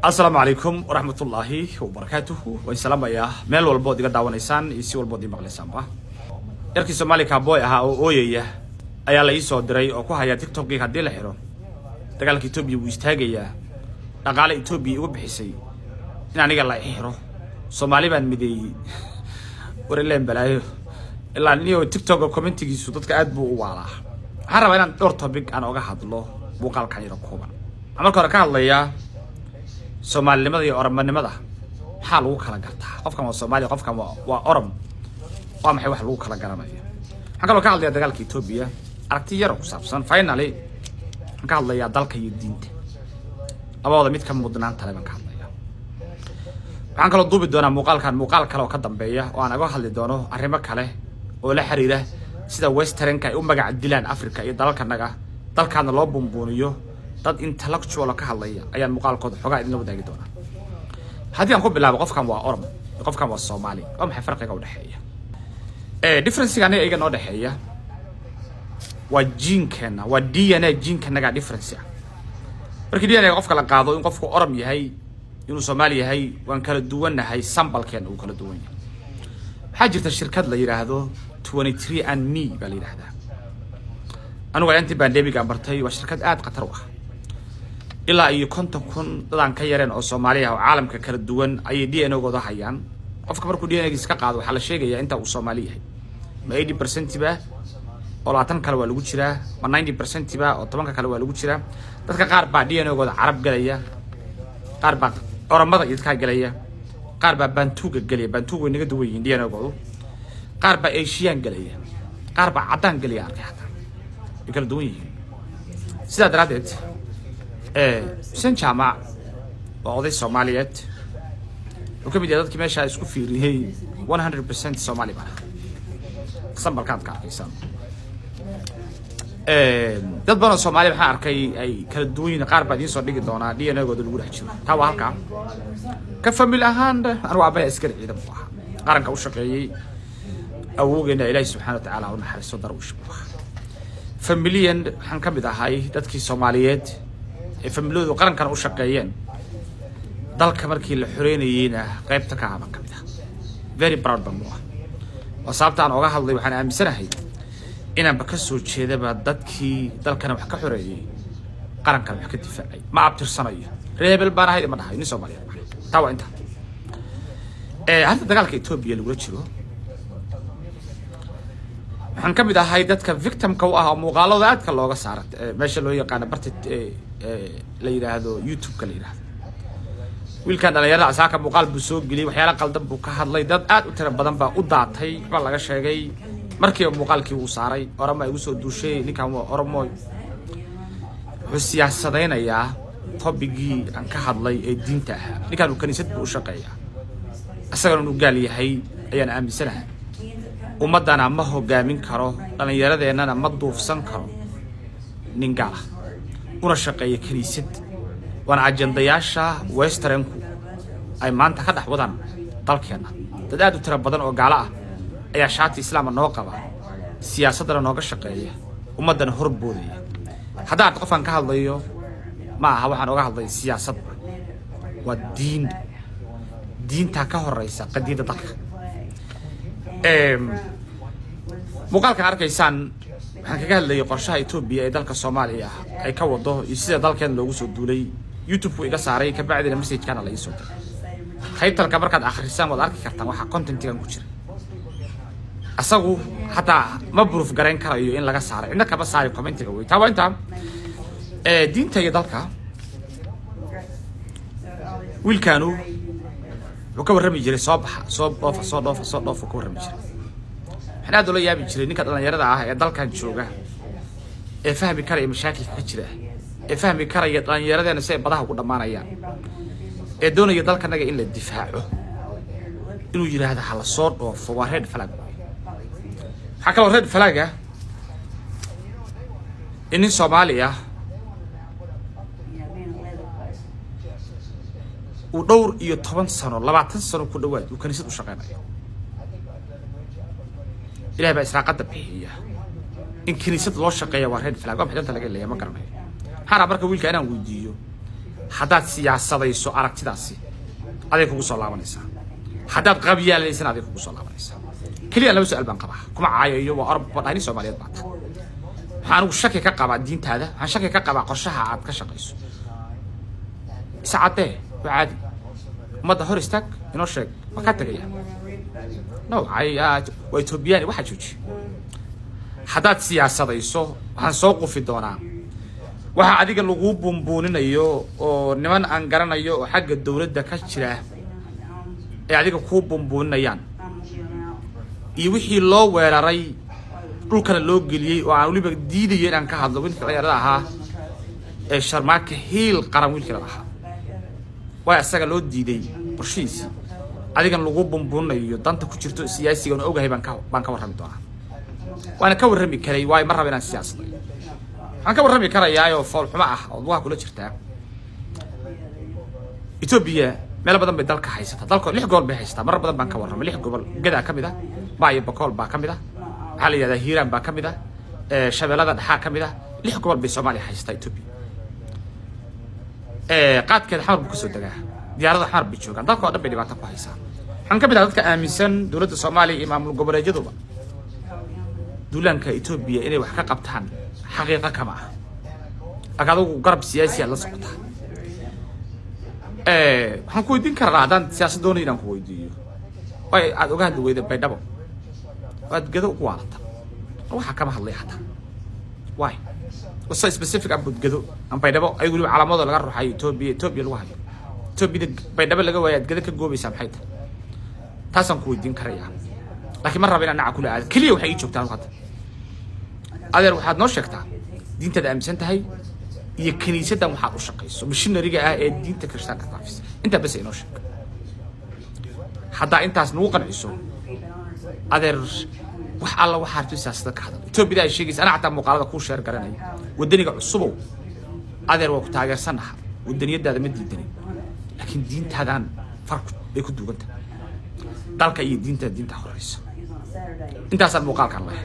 السلام عليكم ورحمة الله وبركاته والسلام يا ميل والبود يقدر داونيسان يسي والبود يمغلسان با يركي سومالي كابوي اها او اويا ayaa la ii soo diray oo ku haya TikTok hadii la xiro dagaalka Ethiopia uu istaagaya dhaqaale Ethiopia ugu bixisay in aniga la xiro Soomaali baan mideeyay warileen balaayo ilaa niyo TikTok commentigiisu dadka aad buu u waalaa waxaan rabaa inaan dhowr topic aan uga hadlo muuqaalkan yar kooban marka hore ka hadlayaa Soomaalinimada iyo Oromonimada maxaa lagu kala gartaa qofkan waa Soomaali qofkan waa Orom waa maxay wax lagu kala garanayo waxaan kaloo ka hadlayaa dagaalka Ethiopia aragti yar ku saabsan finally ka hadlayaa dalka iyo diinta labada mid ka mudnaan taleeban ka hadlaya waxaan kaloo duubi doonaa muuqaal kale oo ka dambeeya oo aan uga hadli doono arrimo kale oo la xiriira sida westernka ay u magac dilaan Afrika iyo dalkana loo bumbuuniyo dad intellectual ka hadlaya ayaan muuqaalkooda xogaa idin wadaagi doonaa haddii aan ku bilaabo qofkan waa Oromo qofkan waa Soomaali oo maxay farqiga u dhaxeeya difference-ga aniga noo dhaxeeya waa gene-keena waa DNA gene-keena difference markii DNA qofka la qaado in qofku Orom yahay inuu Soomaali yahay waan kala duwanahay sample-keen uu kala duwan yahay waxaa jirta shirkad la yiraahdo 23andMe baa la yiraahdaa anigu intii pandemic aan bartay waa shirkad aad khatar u ah ilaa iyo 50,000 dadaan ka yareen oo Soomaali ah oo caalamka kala duwan ay DNA-gooda hayaan qofka markuu DNA-giisa ka qaado waxa la sheegayaa inta uu Soomaali yahay ma 80% ba oo 20 kale waa lagu jiraa ma 90% ba oo 10 kale waa lagu jiraa dadka qaar baa DNA-gooda Carab galaya qaar baa Oromada idka galaya qaar baa Bantuga galaya Bantuga inaga duwan yihiin DNA-goodu qaar baa Asian galaya qaar baa cadaan galaya arkaxta kala duwan yihiin sida daraadeed san jaamac oo oday Soomaaliyeed oo kamid ah dadkii meesha isku fiiriyay 100% Soomaali baa sambalkaad ka arkaysan dad badan Soomaali waxaan arkay ay kala duwan yihiin qaar baa idin soo dhigi doonaa DNA-gooda lagu dhex jiro taa waa halka ka family ahaan anigu aabay askari ciidan u ahaa qaranka u shaqeeyay awoogeena Ilaahay subhanahu wa ta'ala oo naxariisto darwish familiyan waxaan ka mid ahay dadkii Soomaaliyeed ee familiyadu qarankan u shaqeeyeen dalka markii la xoreynayayna qaybta ka ahaban kamid ah very proud baan u ah sababta aan uga hadlay waxaan aaminsanahay inaan ka soo jeedaba dadkii dalkana wax ka xoreeyay qarankan wax ka difaacay ma abtirsanayo reebel baan ahay ma dhahay in Soomaaliya taa waa inta hadda dagaalka Ethiopia lagu jiro waxaan ka mid ahay dadka victim-ka u ah muuqaalada aadka looga saaray meesha loo yaqaan barta la yiraahdo YouTube-ka la yiraahdo wiilkan dhalinyarada asaaka muuqaal buu soo geliyay waxyaalo qaldan buu ka hadlay dad aad u tiro badan baa u daatay waxa laga sheegay markii muuqaalkii uu saaray Oromo ay u soo duushay ninkan waa Oromo wuxuu siyaasadeynayaa tobigii aan ka hadlay ee diinta ah ninkan uu kaniisad buu u shaqeeyaa asagana uu gaal yahay ayaan aaminsanahay ummadana ma hogaamin karo dhalinyaradeenana ma duufsan karo nin gaal ah una shaqeeya kaniisad wana ajandayaasha westernku ay maanta ka dhaxwadaan dalkeena dad aad u tiro badan oo gaala ah ayaa shaati islaamka noo qaba siyaasadana nooga shaqeeya ummadana horboodaya hadaa qofan ka hadlayo ma aha waxaan uga hadlay siyaasad waa diinta ka horeysa qadiida dalka muuqaalkan arkaysaan waxaan kaga hadlayay qorshaha Ethiopia ee dalka Soomaaliya ay ka wado iyo sida dalkeen loogu soo duulay YouTube-ku iga saaray ka bacdina message-kana la ii soo diray qaybtalka markaad akhrisaan waad arki kartaan waxa content-kan ku jira asagu hataa ma proof gareyn karayo in laga saaray inna kaba saari comment-ga way taa waa inta diinta iyo dalka wiilkaanu wuxuu ka warrami jiray soo dhoofa ka warrami jiray waxaan aad ula yaabi jiray ninka dhalinyarada ah ee dalkan jooga ee fahmi karaya mashaakilka ka jira ee fahmi karaya dhalinyaradena si ay badaha ugu dhamaanayaan ee doonaya dalkanaga in la difaaco inuu yiraahdo hala soo dhoofo waa red flag waxa kale red flag ah in Soomaaliya uu dhowr iyo 10 sano 20 sano ku dhawaad uu kaniisad u shaqeynayo ilaahay baa israaqada bixiya in kaniisad loo shaqeeyo waa red flag waxaan inta laga leeyahay ma garanayo xara marka wiilka inaan weydiiyo haddaad siyaasadayso aragtidaasi aday kugu soo laabanaysaa haddaad qabyaalaysan aday kugu soo laabanaysaa kaliya laba su'aal baan qabaa kuma caayayo waa orod badani Soomaaliyeed baad waxaan ugu shaki ka qabaa diintaada waxaan shaki ka qabaa qorshaha aad ka shaqayso saacadee waadi umada hor istaag inoo sheeg ma ka tagaya no waa Ethiopian waxa jooji haddaad siyaasadayso waxaan soo qufi doonaa waxa adiga lagu bumbuuninayo oo niman aan garanayo oo xagga dawladda ka jira ee adiga ku bumbuuninayaan iyo wixii loo weeraray dhulkana loo geliyay oo aan waliba diidayo inaan ka hadlo wiilka ciyaarada ahaa ee Sharmaake heel qaran wiilka ahaa waa asaga loo diiday qorshihiisa adigan lagu bumbuunayo danta ku jirto siyaasiga oo ogahay baan ka warrami doonaa waana ka warrami karay waay mar raba inaan siyaasado waxaan ka warrami karayaayo fool xumo ah oo waxa kula jirtaa Ethiopia meel badan bay dalka haysata dalka 6 gobol bay haysata mar badan baan ka warramay 6 gobol gada kamid ah Baayo Bakool baa kamid ah waxa la yiraahdaa Hiiraan baa kamid ah Shabeellada Dhexe kamid ah 6 gobol bay Soomaaliya haysata Ethiopia qaadkeeda xamar ku soo dagaa diyaarada xamar bay joogaan dalka oo dhan bay dhibaato ku haysaa waxaan kamid ah dadka aaminsan dawladda Soomaaliya iyo maamul goboleedyaduba duulaanka Ethiopia inay wax ka qabtaan xaqiiqo kama ah agadu garab siyaasi la socota waxaan ku weydiin karaa hadaan siyaasad doonay inaan ku weydiiyo way aad ogaad weyda baydhabo waad gado ugu waalata waxa kama hadlay hada way wasa specific about gado aan baydhabo ay wali calaamado laga ruuxay Ethiopia lagu hayo Ethiopia baydhabo laga waayaa gado ka goobaysa maxay tahay taasaan ku weydiin karayaa laakiin mar raba inaan naca kula aad kaliya waxay joogtaan hadda adeer waxaad noo sheegtaa diintada aaminsan tahay iyo kaniisadda waxaad u shaqayso missionary-ga ah ee diinta Kirishtaanka faafisa inta bas inoo sheeg hadda intaas nagu qanciso adeer wax alla waxa artu siyaasada ka hadal Ethiopia ay sheegaysa ana xataa muuqaalada ku sheer garanay wadaniga cusub adeer waa ku taageersanaha wadaniyadaada ma diidanay laakiin diintaadan farq ay ku duuganta dalka iyo diinta horeysa intaas muuqaalkan leh